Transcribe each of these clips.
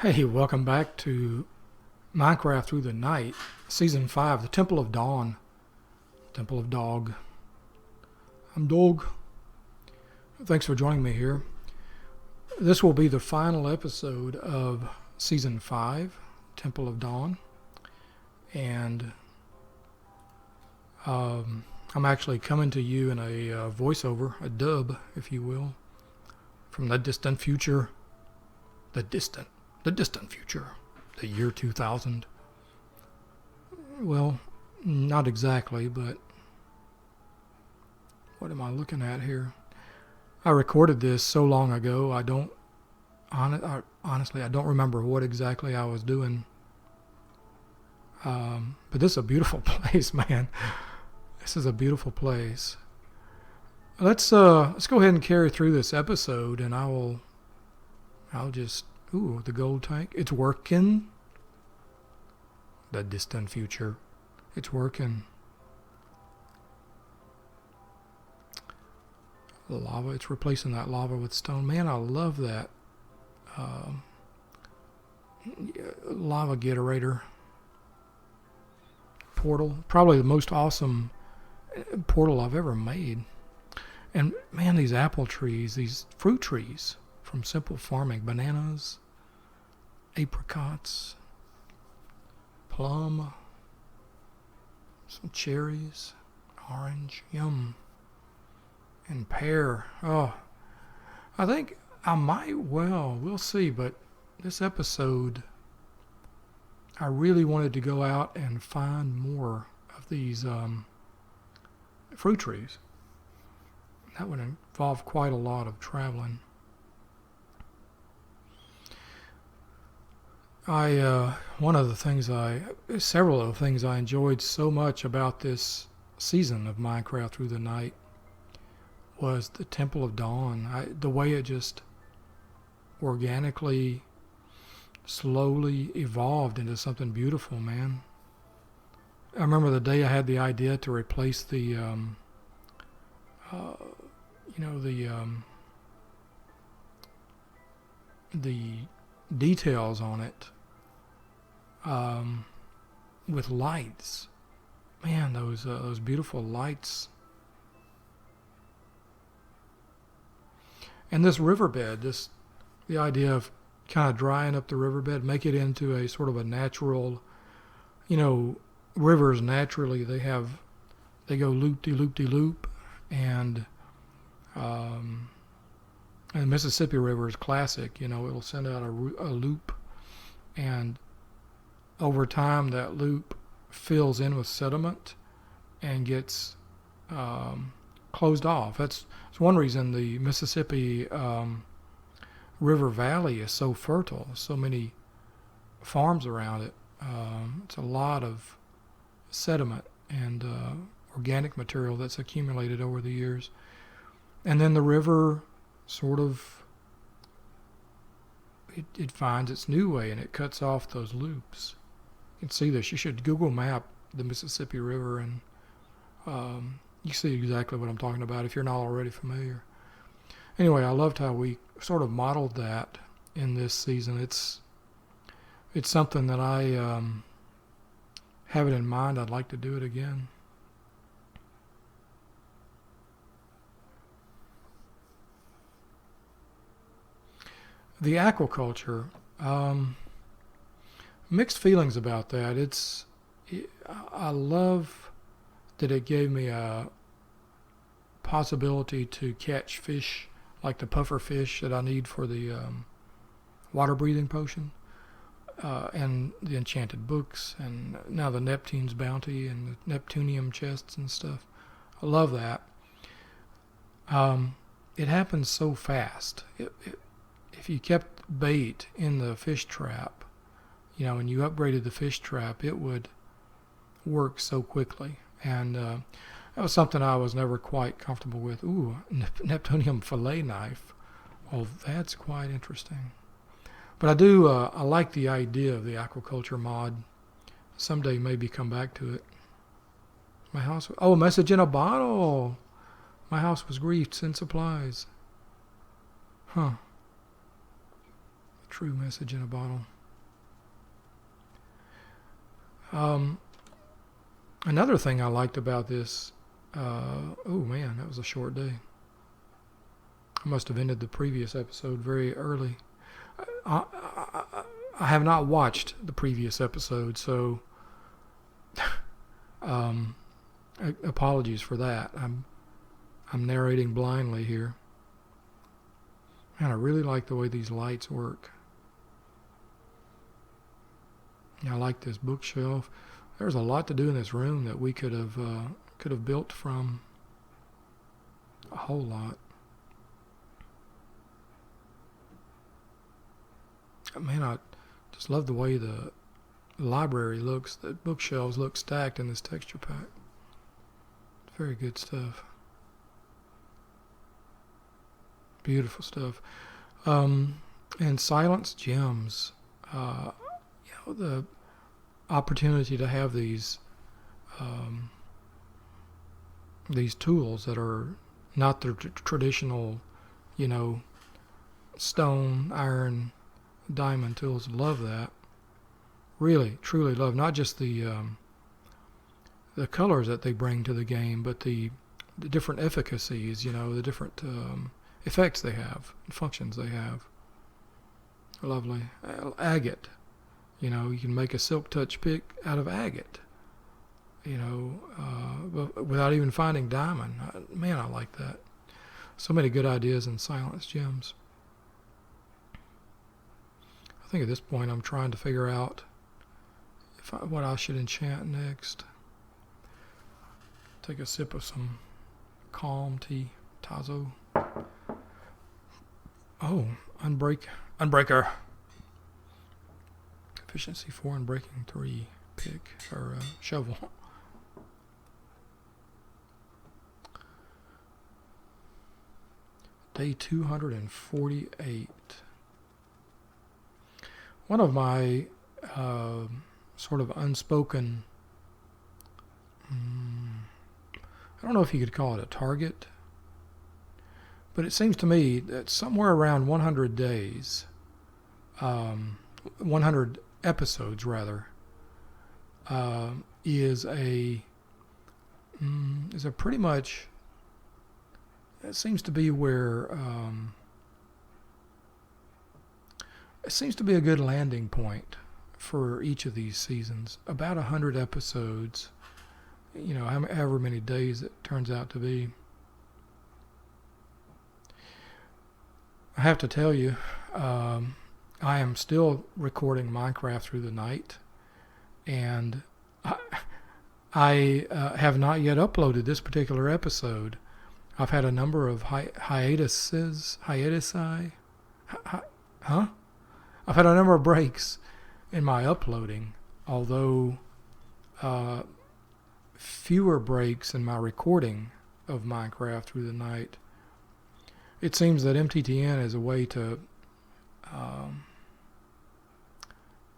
Hey, welcome back to Minecraft Through the Night, Season 5, The Temple of Dawn. Temple of Dog. I'm Dog. Thanks for joining me here. This will be the final episode of Season 5, Temple of Dawn. And I'm actually coming to you in a voiceover, a dub, if you will, from the distant future. The distant future, the year 2000. Well, not exactly, but what am I looking at here? I recorded this so long ago, honestly, I don't remember what exactly I was doing. But this is a beautiful place, man. This is a beautiful place. Let's go ahead and carry through this episode, and I'll just. Ooh, the gold tank. It's working. The distant future. It's working. Lava. It's replacing that lava with stone. Man, I love that lava generator portal. Probably the most awesome portal I've ever made. And man, these apple trees, these fruit trees from Simple Farming. Bananas, apricots, plum, some cherries, orange, yum, and pear. Oh, I think I might, we'll see, but this episode, I really wanted to go out and find more of these fruit trees. That would involve quite a lot of traveling. Several of the things I enjoyed so much about this season of Minecraft Through the Night was the Temple of Dawn. The way it just organically, slowly evolved into something beautiful, man. I remember the day I had the idea to replace the details on it with lights. Man, those beautiful lights. And this riverbed, the idea of kind of drying up the riverbed, make it into a sort of a natural, rivers naturally they go loop-de-loop-de-loop, and the Mississippi River is classic. It'll send out a loop, and over time that loop fills in with sediment and gets closed off. That's one reason the Mississippi River Valley is so fertile. So many farms around it. It's a lot of sediment and organic material that's accumulated over the years. And then the river sort of, it finds its new way and it cuts off those loops. You can see this. You should Google map the Mississippi River, and you see exactly what I'm talking about if you're not already familiar. Anyway, I loved how we sort of modeled that in this season. It's something that I have it in mind. I'd like to do it again. The aquaculture, mixed feelings about that. I love that it gave me a possibility to catch fish like the puffer fish that I need for the water breathing potion, and the enchanted books, and now the Neptune's bounty and the Neptunium chests and stuff. I love that. It happens so fast. If you kept bait in the fish trap, and you upgraded the fish trap, it would work so quickly. And that was something I was never quite comfortable with. Ooh, Neptunium fillet knife. Well, that's quite interesting. But I like the idea of the aquaculture mod. Someday maybe come back to it. My house, a message in a bottle. My house was griefed, send supplies. Huh. true message in a bottle. Another thing I liked about this, oh man, that was a short day. I must have ended the previous episode very early. I have not watched the previous episode, so apologies for that. I'm narrating blindly here. Man, I really like the way these lights work. Yeah, I like this bookshelf. There's a lot to do in this room that we could have built from. A whole lot. Man, I just love the way the library looks. The bookshelves look stacked in this texture pack. Very good stuff. Beautiful stuff. And Silence Gems. The opportunity to have these tools that are not the traditional, stone, iron, diamond tools. Love that. Really, truly love not just the colors that they bring to the game, but the different efficacies, the different effects they have, functions they have. Lovely. Agate. You can make a silk touch pick out of agate. Without even finding diamond. Man, I like that. So many good ideas in Silence Gems. I think at this point I'm trying to figure out what I should enchant next. Take a sip of some calm tea, Tazo. Oh, Unbreaker. Efficiency 4 and Breaking 3 pick or shovel. Day 248. One of my sort of unspoken, I don't know if you could call it a target, but it seems to me that somewhere around 100 days, 100 episodes rather, is a pretty much, it seems to be where, it seems to be a good landing point for each of these seasons. About 100 episodes, however many days it turns out to be. I have to tell you, I am still recording Minecraft Through the Night, and I have not yet uploaded this particular episode. I've had a number of hiatusi. I've had a number of breaks in my uploading, although fewer breaks in my recording of Minecraft Through the Night. It seems that MTTN is a way to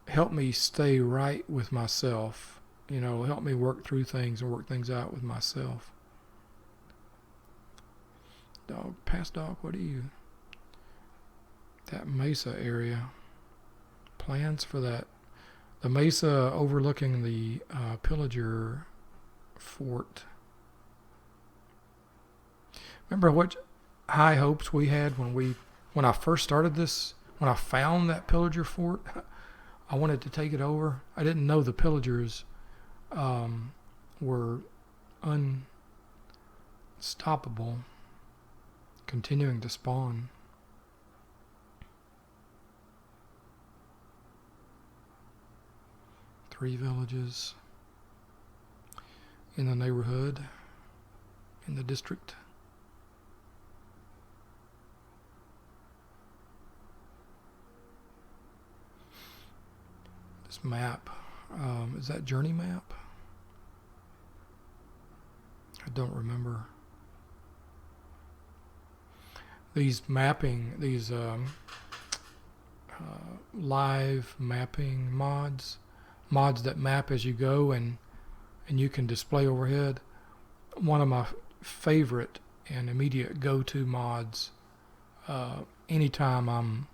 help me stay right with myself, help me work through things and work things out with myself. Past dog, what are you? That mesa area. Plans for that. The mesa overlooking the Pillager Fort. Remember what high hopes we had when I first started this, when I found that Pillager Fort? I wanted to take it over. I didn't know the Pillagers were unstoppable, continuing to spawn. Three villages in the neighborhood, in the district. This map, is that journey map? I don't remember. These live mapping mods that map as you go and you can display overhead. One of my favorite and immediate go-to mods anytime I'm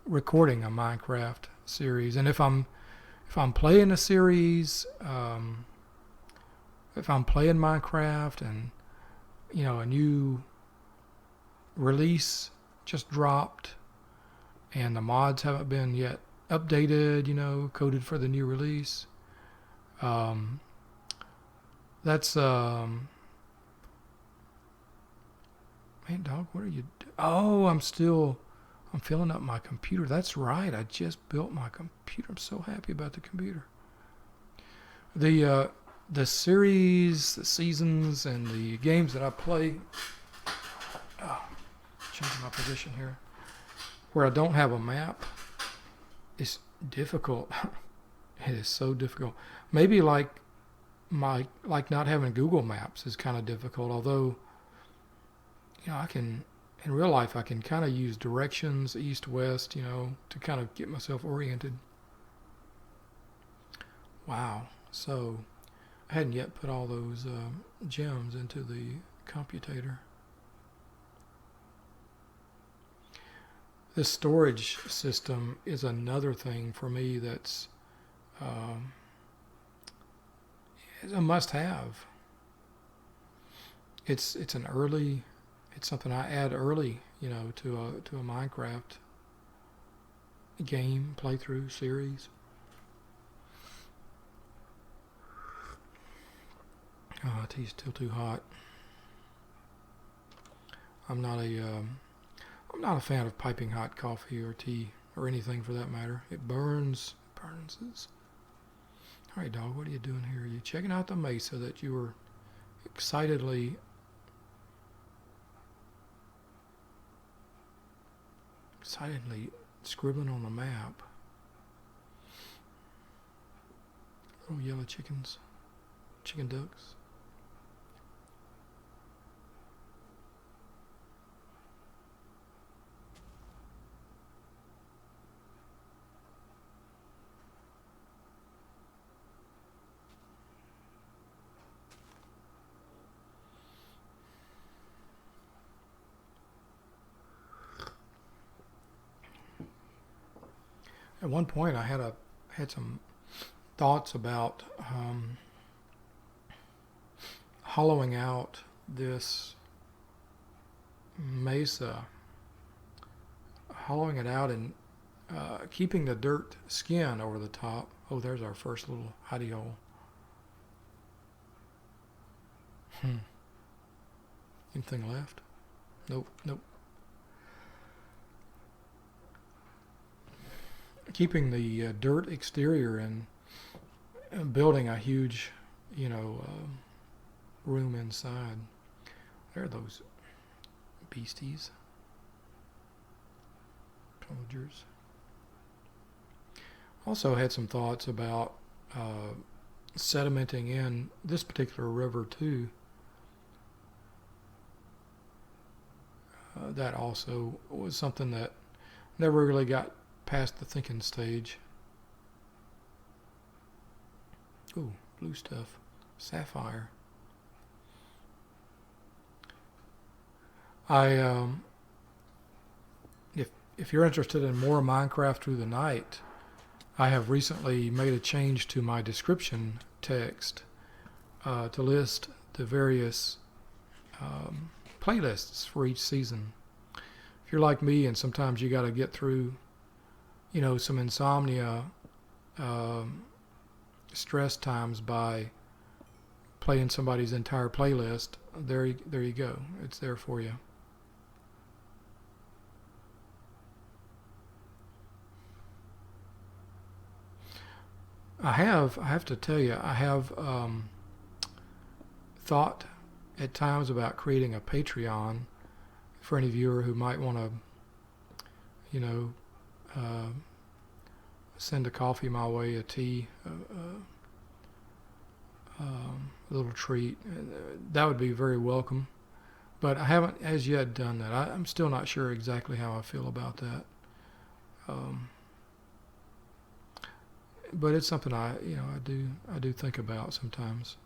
recording a Minecraft series. And if I'm playing a series, if I'm playing Minecraft and a new release just dropped and the mods haven't been yet updated, coded for the new release, that's man, dog, what are you oh, I'm filling up my computer. That's right, I just built my computer. I'm so happy about the computer. The series, the seasons, and the games that I play, changing my position here, where I don't have a map, is difficult. It is so difficult. Maybe like not having Google Maps is kind of difficult, although I can, in real life, I can kind of use directions, east, west, to kind of get myself oriented. Wow. So I hadn't yet put all those gems into the computator. This storage system is another thing for me that's a must-have. It's something I add early, to a Minecraft game playthrough series. Oh, tea's still too hot. I'm not a fan of piping hot coffee or tea or anything for that matter. It burns. All right, dog, what are you doing here? Are you checking out the mesa that you were excitedly scribbling on the map? Little yellow chickens, chicken ducks. At one point, I had some thoughts about hollowing out this mesa, hollowing it out and keeping the dirt skin over the top. Oh, there's our first little hidey hole. Anything left? Nope. Keeping the dirt exterior and building a huge, room inside. There are those beasties. Pillagers. Also had some thoughts about sedimenting in this particular river too. That also was something that never really got past the thinking stage. Ooh, blue stuff. Sapphire. If you're interested in more Minecraft through the night, I have recently made a change to my description text to list the various playlists for each season. If you're like me and sometimes you got to get through some Insomnia stress times by playing somebody's entire playlist, there you go. It's there for you. I have to tell you, I have thought at times about creating a Patreon for any viewer who might want to, send a coffee my way, a tea, a little treat. That would be very welcome. But I haven't as yet done that. I'm still not sure exactly how I feel about that. But it's something I do think about sometimes.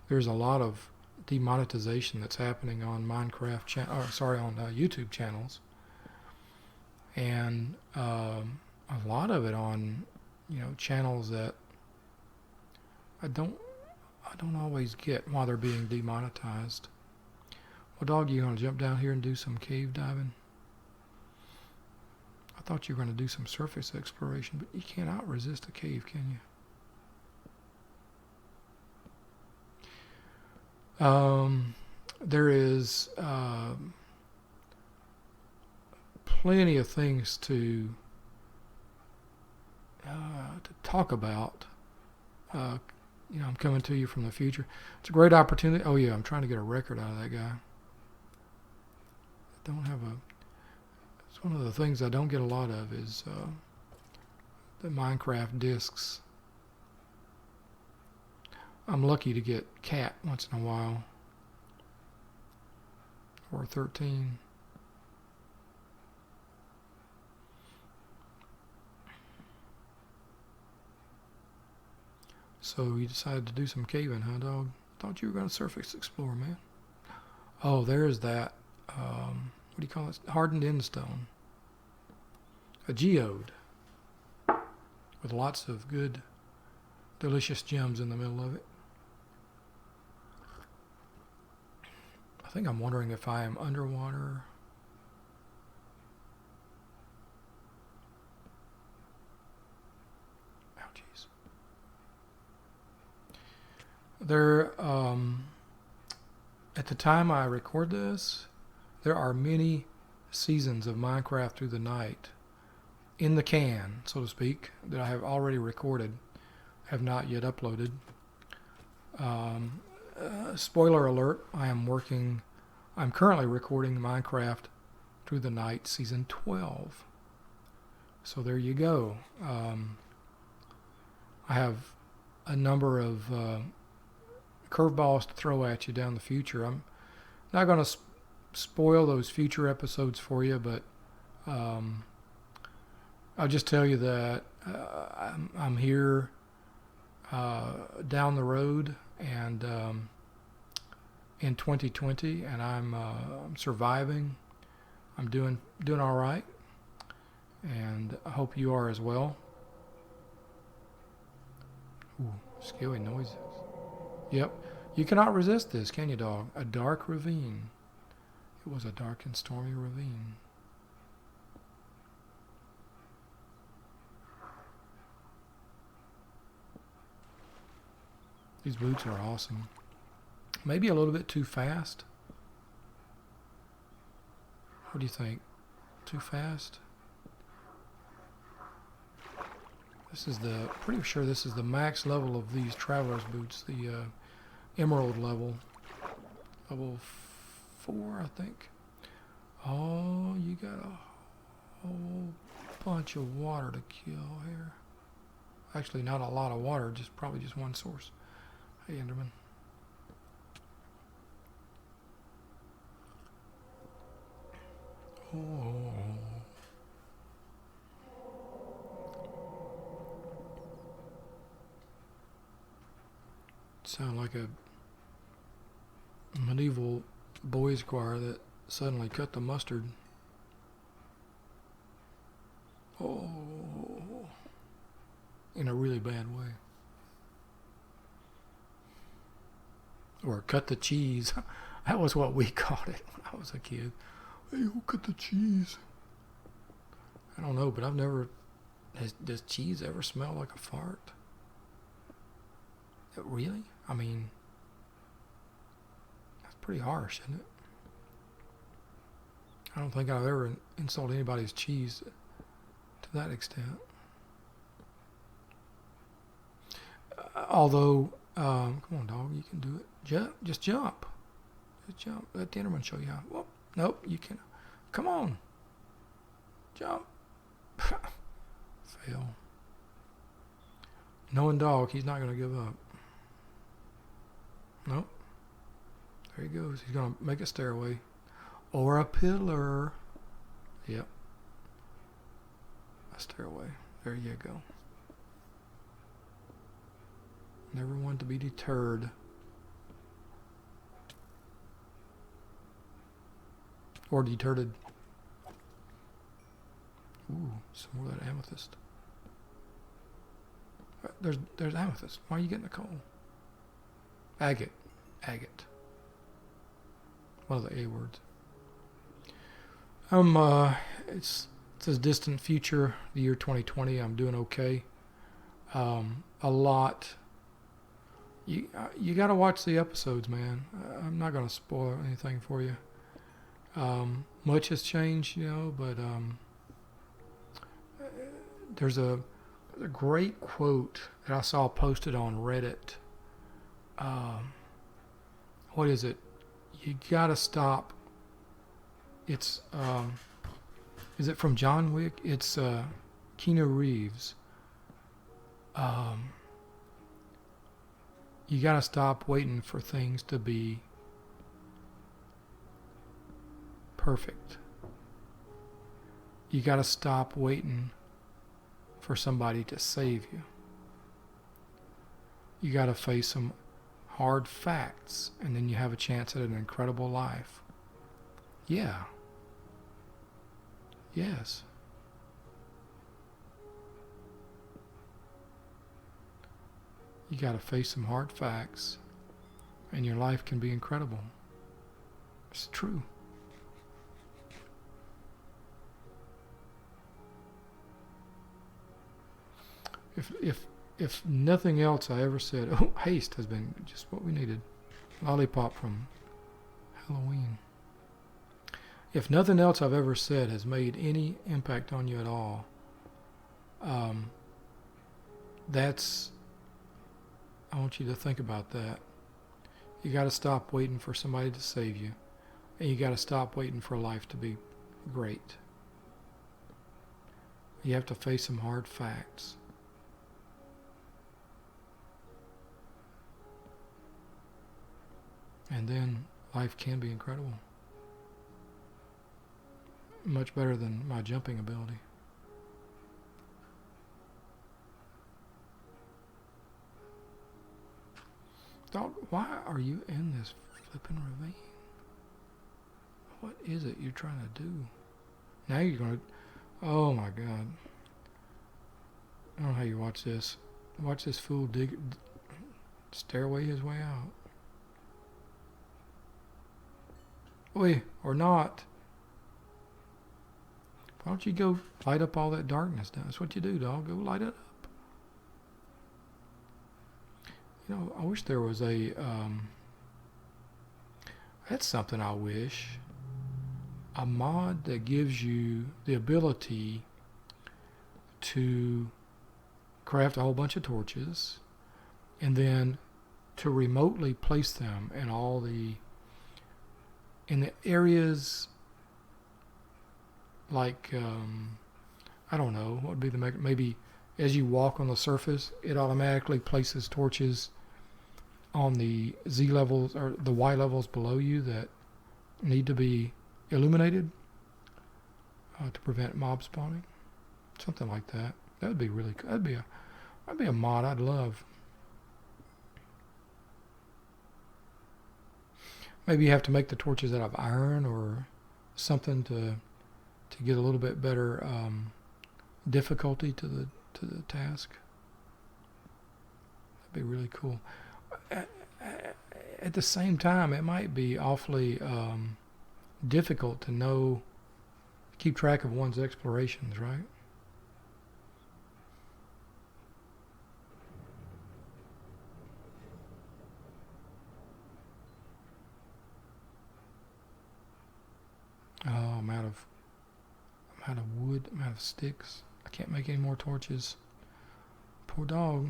There's a lot of demonetization that's happening on on YouTube channels, and a lot of it on channels that I don't always get why they're being demonetized. Well, dog, you gonna jump down here and do some cave diving? I thought you were gonna do some surface exploration, but you cannot resist a cave, can you? There is plenty of things to talk about. I'm coming to you from the future. It's a great opportunity. Oh yeah, I'm trying to get a record out of that guy. It's one of the things I don't get a lot of is the Minecraft discs. I'm lucky to get Cat once in a while, or 13. So you decided to do some caving, huh, dog? Thought you were going to surface explore, man. Oh, there's that. What do you call it? Hardened endstone. A geode with lots of good, delicious gems in the middle of it. I think I'm wondering if I am underwater. Oh, jeez. There, at the time I record this, there are many seasons of Minecraft Through the Night in the can, so to speak, that I have already recorded, have not yet uploaded. Spoiler alert, I'm currently recording Minecraft Through the Night Season 12. So there you go. I have a number of curveballs to throw at you down the future. I'm not going to spoil those future episodes for you, but I'll just tell you that I'm here down the road and in 2020, and I'm surviving. I'm doing all right, and I hope you are as well. Ooh, scary noises. Yep, you cannot resist this, can you, dog? A dark ravine. It was a dark and stormy ravine. These boots are awesome. Maybe a little bit too fast. What do you think? Too fast? Pretty sure this is the max level of these traveler's boots, the emerald level. Level 4, I think. Oh, you got a whole bunch of water to kill here. Actually, not a lot of water, probably just one source. Hey, Enderman. Oh. Sound like a medieval boys choir that suddenly cut the mustard. Oh. In a really bad way. Or cut the cheese. That was what we called it when I was a kid. Hey, who cut the cheese? I don't know, but I've never... Does cheese ever smell like a fart? Really? I mean... That's pretty harsh, isn't it? I don't think I've ever insulted anybody's cheese to that extent. Although... come on, dog, you can do it. Just jump. Just jump. Let the Enderman show you how. Whoop. Nope, you can. Come on. Jump. Fail. Knowing dog, he's not going to give up. Nope. There he goes. He's going to make a stairway. Or a pillar. Yep. A stairway. There you go. Never one to be deterred. or deterred. Ooh, some more of that amethyst. There's amethyst. Why are you getting the coal? Agate. One of the A words. It says distant future, the year 2020. I'm doing okay. A lot. You got to watch the episodes, man. I'm not gonna spoil anything for you. Much has changed, but there's a great quote that I saw posted on Reddit. What is it? You gotta stop. It's is it from John Wick? It's Keanu Reeves. You gotta stop waiting for things to be perfect. You gotta stop waiting for somebody to save you. You gotta face some hard facts, and then you have a chance at an incredible life. Yeah. Yes. You got to face some hard facts, and your life can be incredible. It's true. If nothing else I ever said, haste has been just what we needed. Lollipop from Halloween. If nothing else I've ever said has made any impact on you at all, I want you to think about that. You got to stop waiting for somebody to save you, and you got to stop waiting for life to be great. You have to face some hard facts. And then life can be incredible. Much better than my jumping ability. Dog, why are you in this flipping ravine? What is it you're trying to do? Now you're going to... Oh my God. I don't know how you watch this. Watch this fool dig... stairway his way out. Oi, or not. Why don't you go light up all that darkness down? That's what you do, dog. Go light it up. I wish there was that's something I wish. A mod that gives you the ability to craft a whole bunch of torches and then to remotely place them in the areas like, I don't know, what would be maybe as you walk on the surface, it automatically places torches on the Z levels or the Y levels below you that need to be illuminated to prevent mob spawning. Something like that. That would be really cool. That'd be a mod I'd love. Maybe you have to make the torches out of iron or something to get a little bit better difficulty to the task. That'd be really cool. At the same time, it might be awfully difficult to keep track of one's explorations, right? Oh, I'm out of wood. I'm out of sticks. I can't make any more torches. Poor dog.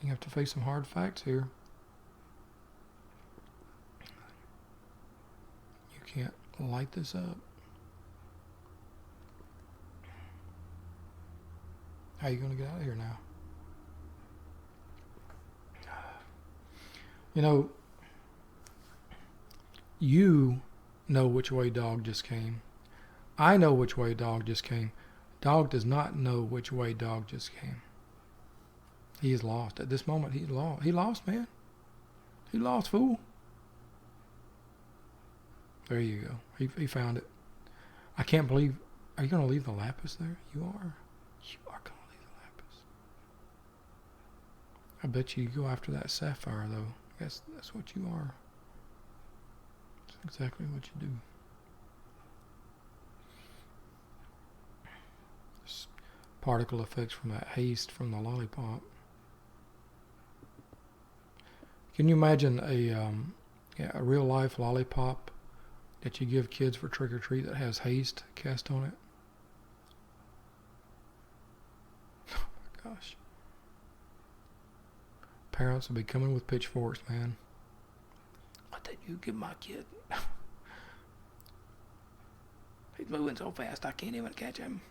You have to face some hard facts here. You can't light this up. How are you going to get out of here now? You know which way dog just came. I know which way dog just came. Dog does not know which way dog just came. He is lost. At this moment, he's lost. He lost, man. He lost, fool. There you go. He found it. I can't believe. Are you going to leave the lapis there? You are. You are going to leave the lapis. I bet you go after that sapphire, though. That's what you are. That's exactly what you do. Just particle effects from that haste from the lollipop. Can you imagine a real life lollipop that you give kids for trick or treat that has haste cast on it? Oh my gosh. Parents will be coming with pitchforks, man. What did you give my kid? He's moving so fast I can't even catch him.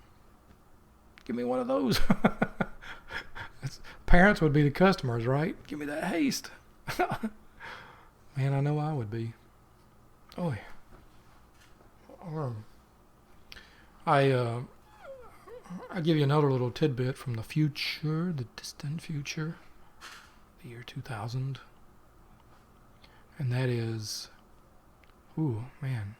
Give me one of those. Parents would be the customers, right? Give me that haste. Man, I know I would be. Oh yeah. I give you another little tidbit from the future, the distant future, the year 2000, and that is, ooh man,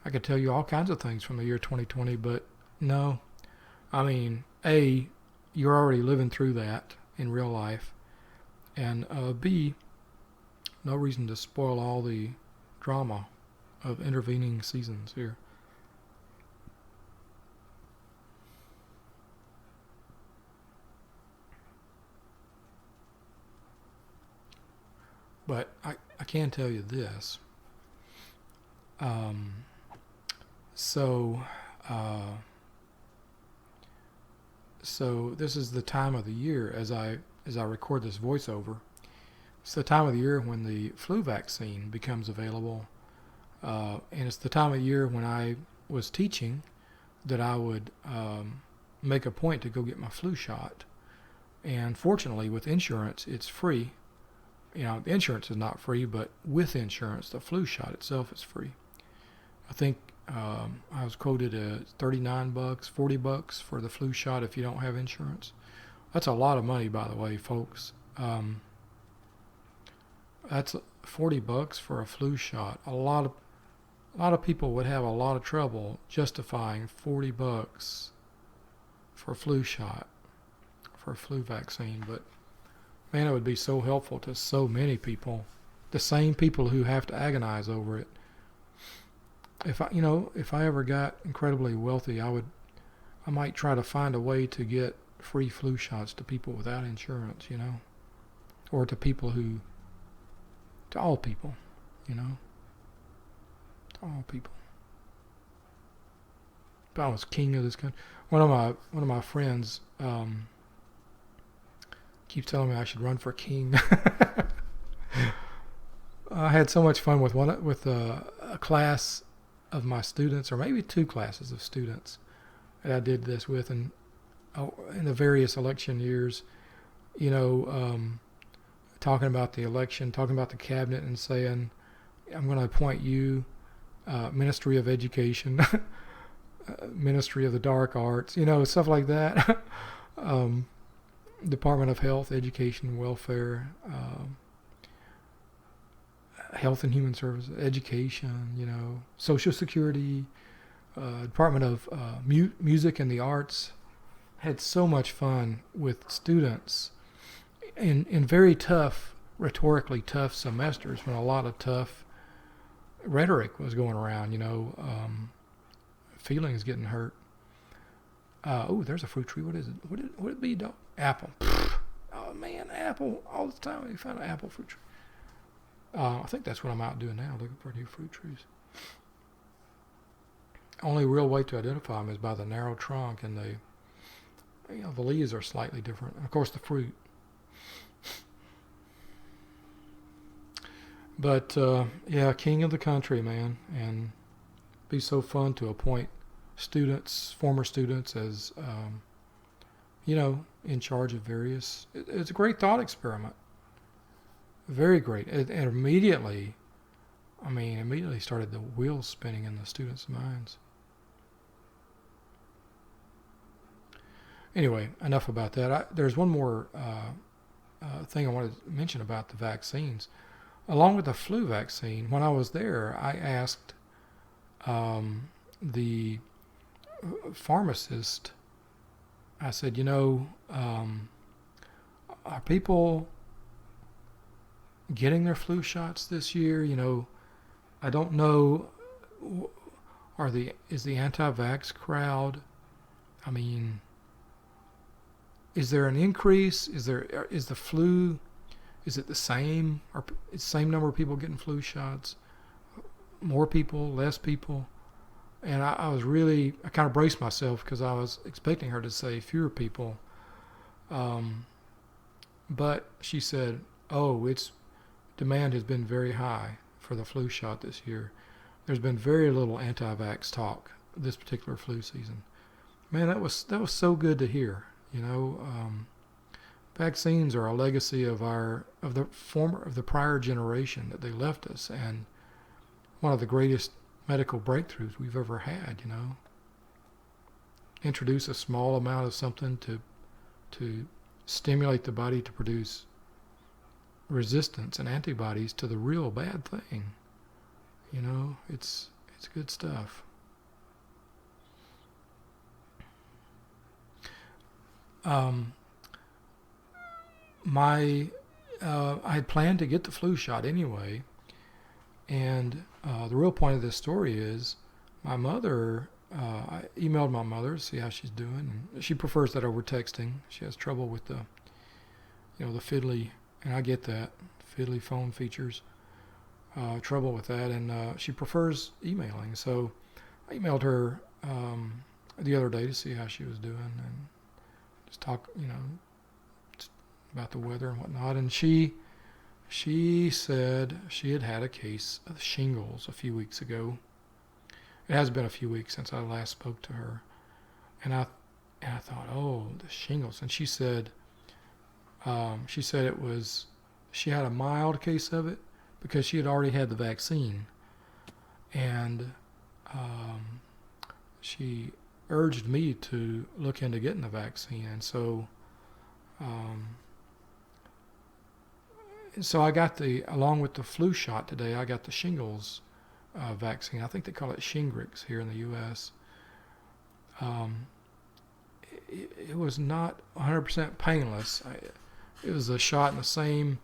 I could tell you all kinds of things from the year 2020, but no, I mean, A, you're already living through that in real life, and B, no reason to spoil all the drama of intervening seasons here. But I can tell you this. So this is the time of the year as I record this voiceover. It's the time of the year when the flu vaccine becomes available, and it's the time of year when I was teaching that I would make a point to go get my flu shot. And fortunately, with insurance, it's free. You know, the insurance is not free, but with insurance, the flu shot itself is free. I think I was quoted at $39, $40 for the flu shot if you don't have insurance. That's a lot of money, by the way, folks. That's $40 for a flu shot. A lot of people would have a lot of trouble justifying $40 for a flu shot, for a flu vaccine. But man, it would be so helpful to so many people, the same people who have to agonize over it. If I ever got incredibly wealthy, I might try to find a way to get free flu shots to people without insurance, or to all people, to all people. If I was king of this country, one of my friends keeps telling me I should run for king. I had so much fun with a class of my students, or maybe two classes of students that I did this with, and in the various election years, talking about the election, talking about the cabinet, and saying, I'm going to appoint you Ministry of Education, Ministry of the Dark Arts, stuff like that. Department of Health, Education, Welfare, Health and Human Services, Education, Social Security, Department of Music and the Arts. Had so much fun with students in very tough, rhetorically tough semesters when a lot of tough rhetoric was going around, feelings getting hurt. There's a fruit tree. What is it? Would it be, dog? Apple. Oh man, apple all the time. You find an apple fruit tree. I think that's what I'm out doing now, looking for new fruit trees. Only real way to identify them is by the narrow trunk, and the leaves are slightly different. And of course, the fruit. But king of the country, man, and be so fun to appoint students, former students, as in charge of various. It's a great thought experiment. Very great. And immediately started the wheels spinning in the students' minds. Anyway, enough about that. There's one more thing I wanted to mention about the vaccines. along with the flu vaccine, when I was there, I asked the pharmacist, I said, are people getting their flu shots this year? I don't know. Is the anti-vax crowd? I mean, is there an increase? Is the flu? Is it the same? Or is the same number of people getting flu shots? More people? Less people? And I kind of braced myself because I was expecting her to say fewer people. But she said, demand has been very high for the flu shot this year. There's been very little anti-vax talk this particular flu season. Man, that was so good to hear. Vaccines are a legacy of the prior generation that they left us, and one of the greatest medical breakthroughs we've ever had. Introduce a small amount of something to stimulate the body to produce resistance and antibodies to the real bad thing. It's good stuff. I had planned to get the flu shot anyway, and the real point of this story is my mother. I emailed my mother to see how she's doing, and she prefers that over texting. She has trouble with the fiddly, and I get that, fiddly phone features. Trouble with that, and she prefers emailing. So I emailed her the other day to see how she was doing and just talk, about the weather and whatnot. And she said she had a case of shingles a few weeks ago. It has been a few weeks since I last spoke to her, and I thought, the shingles. And she said she had a mild case of it because she had already had the vaccine, and she urged me to look into getting the vaccine. And so I got along with the flu shot today, I got the shingles vaccine. I think they call it Shingrix here in the U.S. It was not 100% painless. It was a shot in the same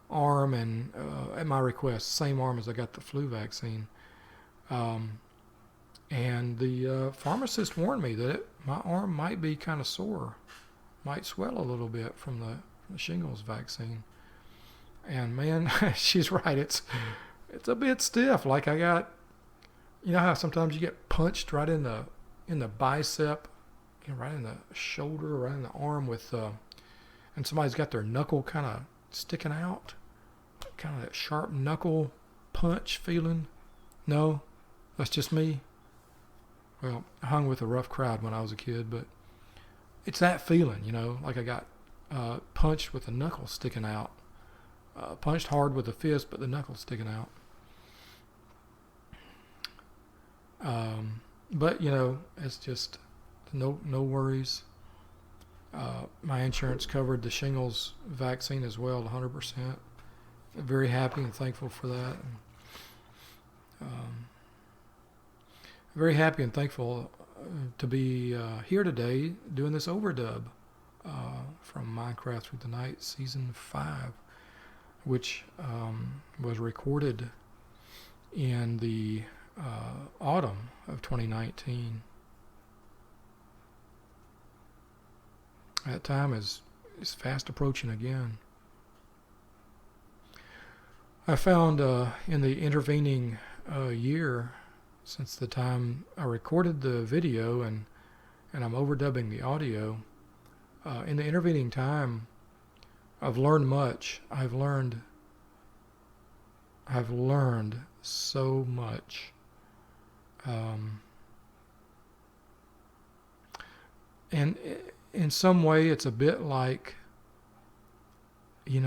arm, and at my request, same arm as I got the flu vaccine. And the pharmacist warned me that my arm might be kind of sore, might swell a little bit from the shingles vaccine. And man, she's right. It's a bit stiff. Like I got, how sometimes you get punched right in the bicep, right in the shoulder, right in the arm and somebody's got their knuckle kind of sticking out, kind of that sharp knuckle punch feeling. No, that's just me. Well, I hung with a rough crowd when I was a kid, but it's that feeling, like I got punched with a knuckle sticking out. Punched hard with a fist, but the knuckle's sticking out. But it's just no worries. My insurance covered the shingles vaccine as well, 100%. Very happy and thankful for that. Very happy and thankful to be here today doing this overdub from Minecraft Through the Night Season 5, which was recorded in the autumn of 2019. That time is fast approaching again. I found in the intervening year since the time I recorded the video and I'm overdubbing the audio, in the intervening time, I've learned much. I've learned so much. And in some way, it's a bit like, when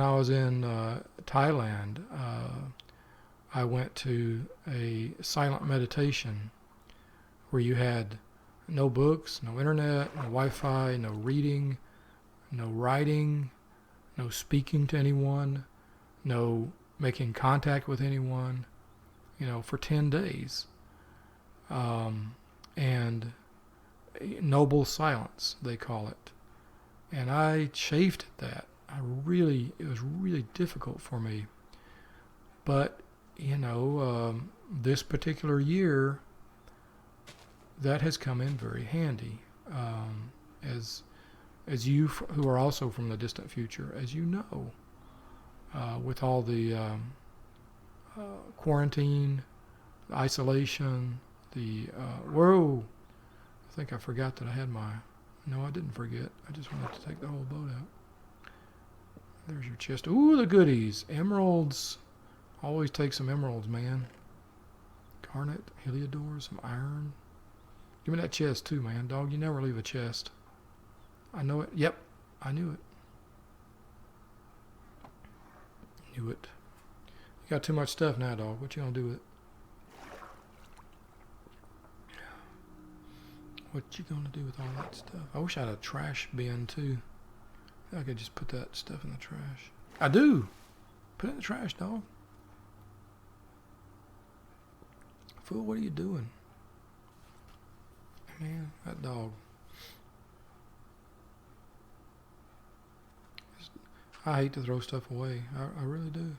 I was in Thailand, I went to a silent meditation where you had no books, no internet, no Wi-Fi, no reading, no writing, no speaking to anyone, no making contact with anyone, for 10 days. And noble silence, they call it. And I chafed at that. It was really difficult for me. But, this particular year, that has come in very handy. As you who are also from the distant future, as you know, with all the quarantine, isolation, whoa, I think I forgot that I had no, I didn't forget. I just wanted to take the whole boat out. There's your chest. Ooh, the goodies. Emeralds. Always take some emeralds, man. Garnet, Heliodor, some iron. Give me that chest too, man. Dog, you never leave a chest. I know it. Yep, I knew it. Knew it. You got too much stuff now, dog. What you gonna do with it? What you gonna do with all that stuff? I wish I had a trash bin too. I could just put that stuff in the trash. I do. Put it in the trash, dog. Fool, what are you doing? Man, that dog. I hate to throw stuff away. I really do.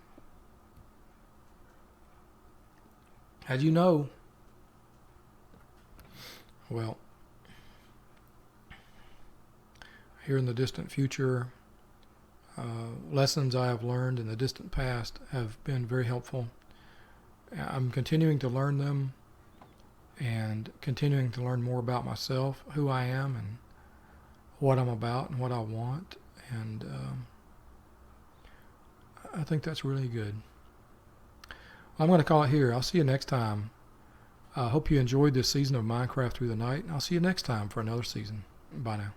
How'd you know? Well, here in the distant future, lessons I have learned in the distant past have been very helpful. I'm continuing to learn them and continuing to learn more about myself, who I am and what I'm about and what I want. And I think that's really good. I'm going to call it here. I'll see you next time. I hope you enjoyed this season of Minecraft Through the Night, and I'll see you next time for another season. Bye now.